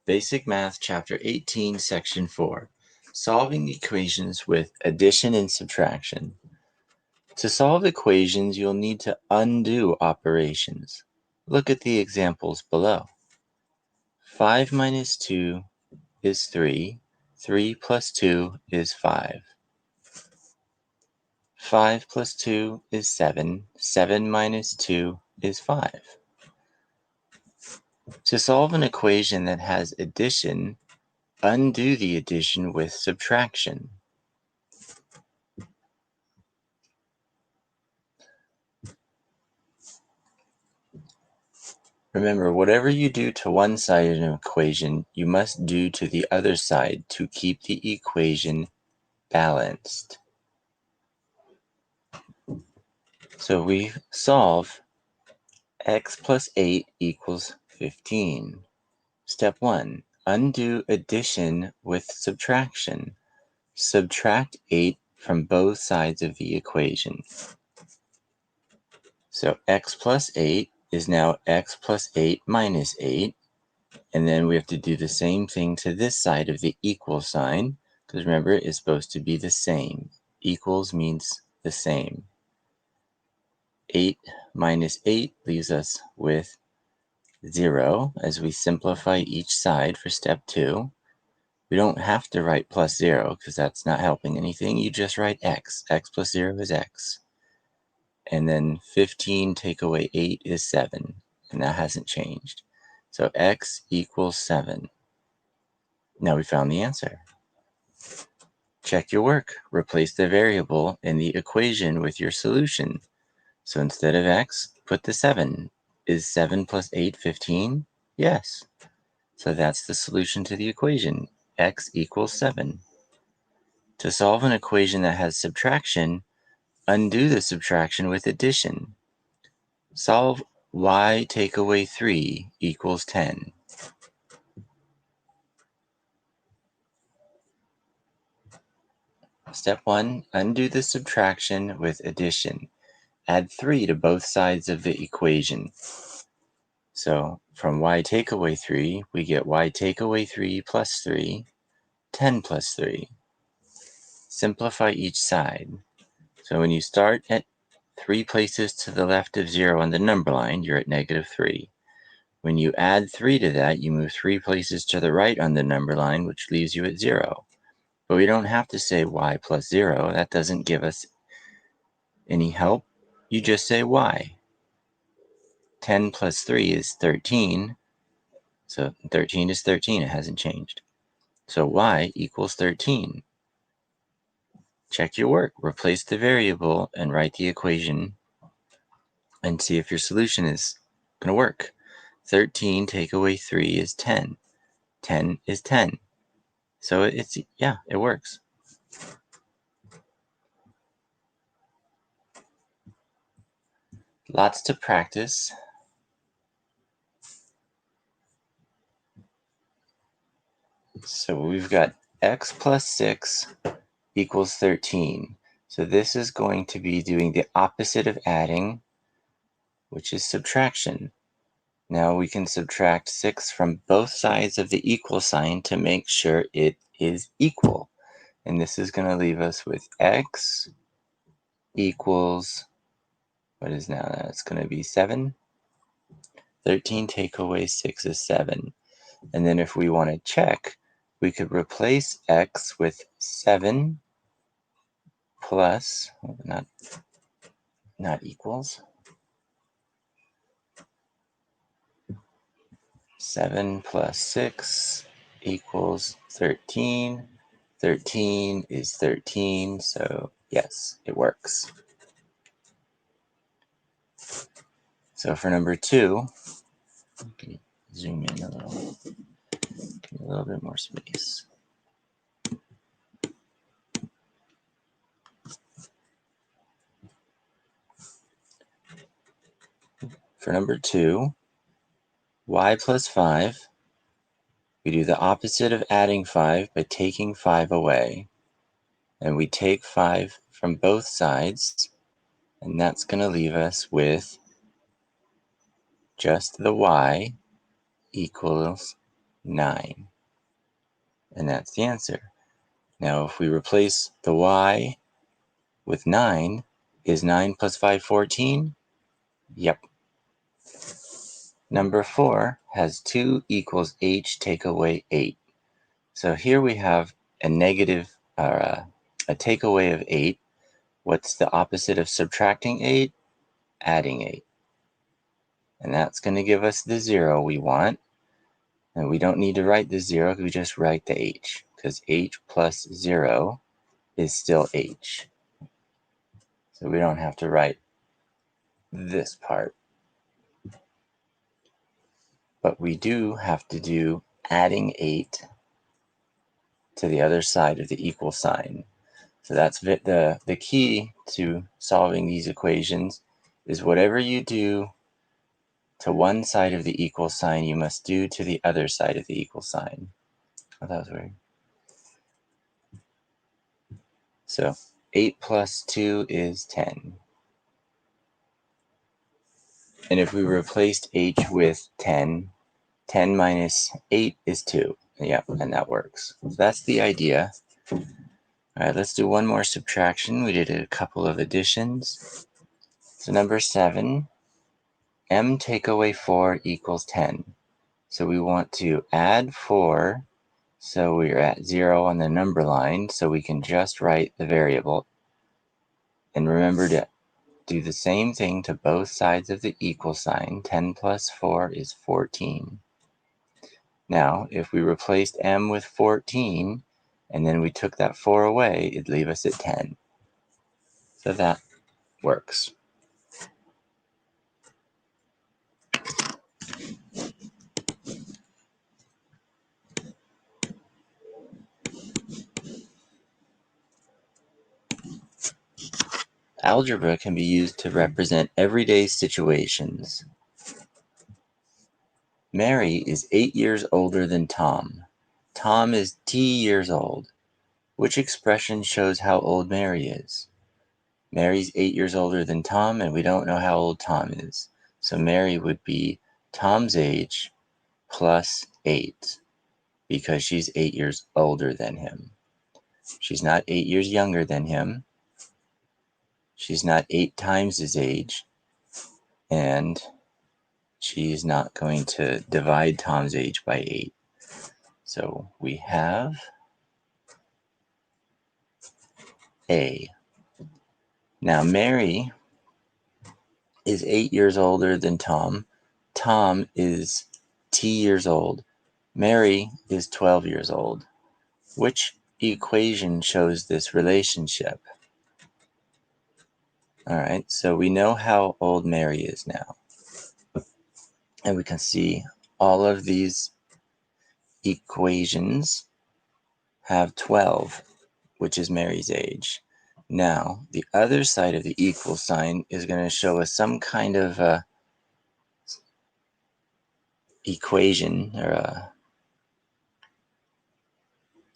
Basic Math, Chapter 18, Section 4. Solving equations with addition and subtraction. To solve equations, you'll need to undo operations. Look at the examples below. 5 minus 2 is 3. 3 plus 2 is 5. 5 plus 2 is 7. 7 minus 2 is 5. To solve an equation that has addition, undo the addition with subtraction. Remember, whatever you do to one side of an equation, you must do to the other side to keep the equation balanced. So we solve x plus 8 equals 15. Step 1. Undo addition with subtraction. Subtract 8 from both sides of the equation. So x plus 8 is now x plus 8 minus 8. And then we have to do the same thing to this side of the equal sign, because remember, it's supposed to be the same. Equals means the same. 8 minus 8 leaves us with 0 as we simplify each side for step 2. We don't have to write plus 0 because that's not helping anything. You just write x. X plus 0 is x. And then 15 take away 8 is 7, and that hasn't changed. So x equals 7. Now we found the answer. Check your work. Replace the variable in the equation with your solution. So instead of x, put the 7. Is 7 plus 8 15? Yes. So that's the solution to the equation. X equals 7. To solve an equation that has subtraction, undo the subtraction with addition. Solve y take away 3 equals 10. Step 1, undo the subtraction with addition. Add 3 to both sides of the equation. So from y take away 3, we get y take away 3 plus 3, 10 plus 3. Simplify each side. So when you start at 3 places to the left of 0 on the number line, you're at negative 3. When you add 3 to that, you move 3 places to the right on the number line, which leaves you at 0. But we don't have to say y plus 0. That doesn't give us any help. You just say y. 10 plus 3 is 13. So 13 is 13. It hasn't changed. So y equals 13. Check your work. Replace the variable and write the equation and see if your solution is going to work. 13 take away 3 is 10. 10 is 10. So it works. Lots to practice. So we've got x plus 6 equals 13. So this is going to be doing the opposite of adding, which is subtraction. Now we can subtract 6 from both sides of the equal sign to make sure it is equal. And this is going to leave us with x equals, what is now that? It's going to be 7. 13 take away 6 is 7. And then if we want to check, we could replace x with 7 plus, not equals, 7 plus 6 equals 13. 13 is 13, so yes, it works. So for number 2, zoom in a little bit more space. For number 2, y plus 5, we do the opposite of adding 5 by taking 5 away. And we take 5 from both sides, and that's going to leave us with just the y equals 9. And that's the answer. Now, if we replace the y with 9, is 9 plus 5, 14? Yep. Number 4 has 2 equals h take away 8. So here we have a negative, or a takeaway of 8. What's the opposite of subtracting 8? Adding 8. And that's going to give us the 0 we want. And we don't need to write the 0, we just write the h, because h plus 0 is still h. So we don't have to write this part. But we do have to do adding 8 to the other side of the equal sign. So that's the key to solving these equations is whatever you do to one side of the equal sign, you must do to the other side of the equal sign. Oh, that was weird. So 8 plus 2 is 10. And if we replaced h with 10, 10 minus 8 is 2. Yep, and that works. So that's the idea. All right, let's do one more subtraction. We did a couple of additions. So number 7, m take away 4 equals 10. So we want to add 4, so we're at 0 on the number line, so we can just write the variable. And remember to do the same thing to both sides of the equal sign. 10 plus 4 is 14. Now, if we replaced m with 14, and then we took that 4 away, it'd leave us at 10. So that works. Algebra can be used to represent everyday situations. Mary is 8 years older than Tom. Tom is t years old. Which expression shows how old Mary is? Mary's 8 years older than Tom, and we don't know how old Tom is. So Mary would be Tom's age plus 8, because she's 8 years older than him. She's not 8 years younger than him. She's not 8 times his age. And she's not going to divide Tom's age by 8. So we have A. Now Mary is 8 years older than Tom. Tom is t years old. Mary is 12 years old. Which equation shows this relationship? All right, so we know how old Mary is now. And we can see all of these equations have 12, which is Mary's age. Now, the other side of the equal sign is going to show us some kind of equation or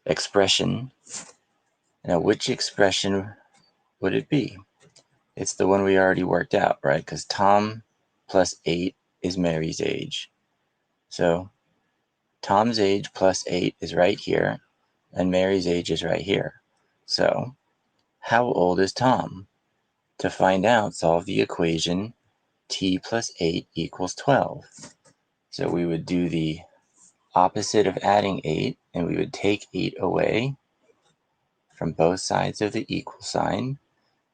expression. Now, which expression would it be? It's the one we already worked out, right? Because Tom plus 8 is Mary's age. So Tom's age plus 8 is right here, and Mary's age is right here. So how old is Tom? To find out, solve the equation t plus 8 equals 12. So we would do the opposite of adding 8, and we would take 8 away from both sides of the equal sign,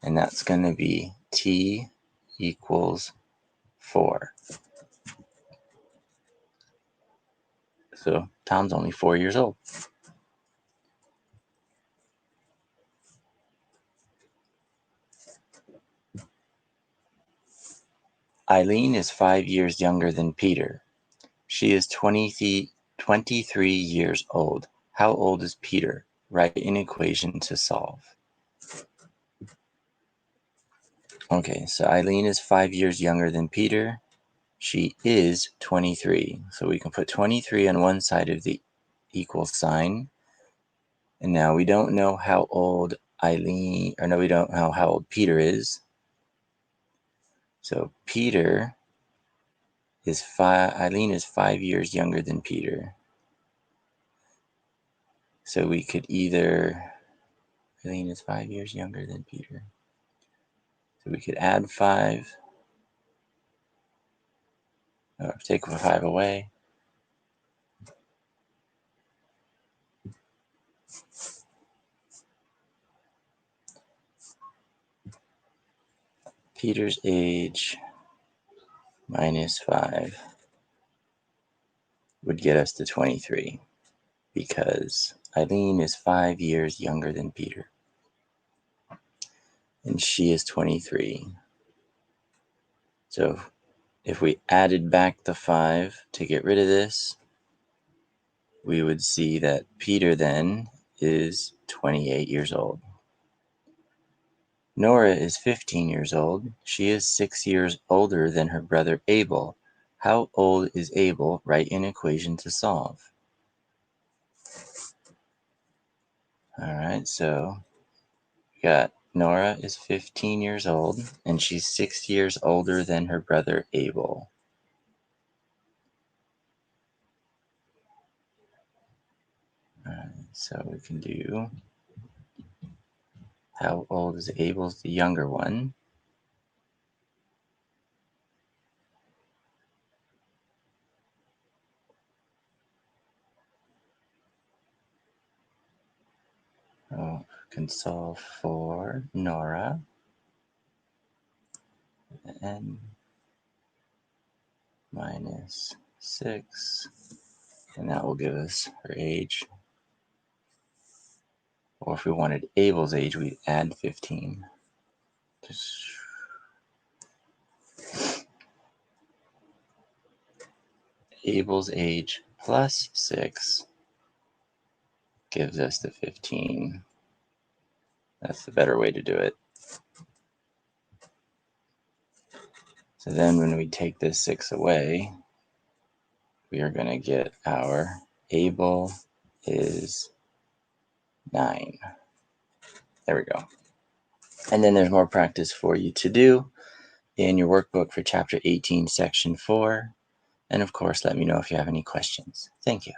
and that's going to be t equals 4. So Tom's only 4 years old. Eileen is 5 years younger than Peter. She is 23 years old. How old is Peter? Write an equation to solve. Okay, so Eileen is 5 years younger than Peter. She is 23. So we can put 23 on one side of the equal sign. And now we don't know how old we don't know how old Peter is. So Eileen is 5 years younger than Peter. So we could either, Eileen is 5 years younger than Peter. So we could add 5, or take 5 away. Peter's age minus 5 would get us to 23, because Eileen is 5 years younger than Peter, and she is 23. So if we added back the 5 to get rid of this, we would see that Peter then is 28 years old. Nora is 15 years old. She is 6 years older than her brother Abel. How old is Abel? Write an equation to solve. All right, so we got Nora is 15 years old, and she's 6 years older than her brother Abel. All right, so we can do, how old is Abel's the younger one? Oh, can solve for Nora, n minus 6, and that will give us her age. Or if we wanted Abel's age, we'd add 15. Abel's age plus 6 gives us the 15. That's the better way to do it. So then when we take this 6 away, we are going to get our Abel is 9. There we go. And then there's more practice for you to do in your workbook for Chapter 18, Section 4. And of course, let me know if you have any questions. Thank you.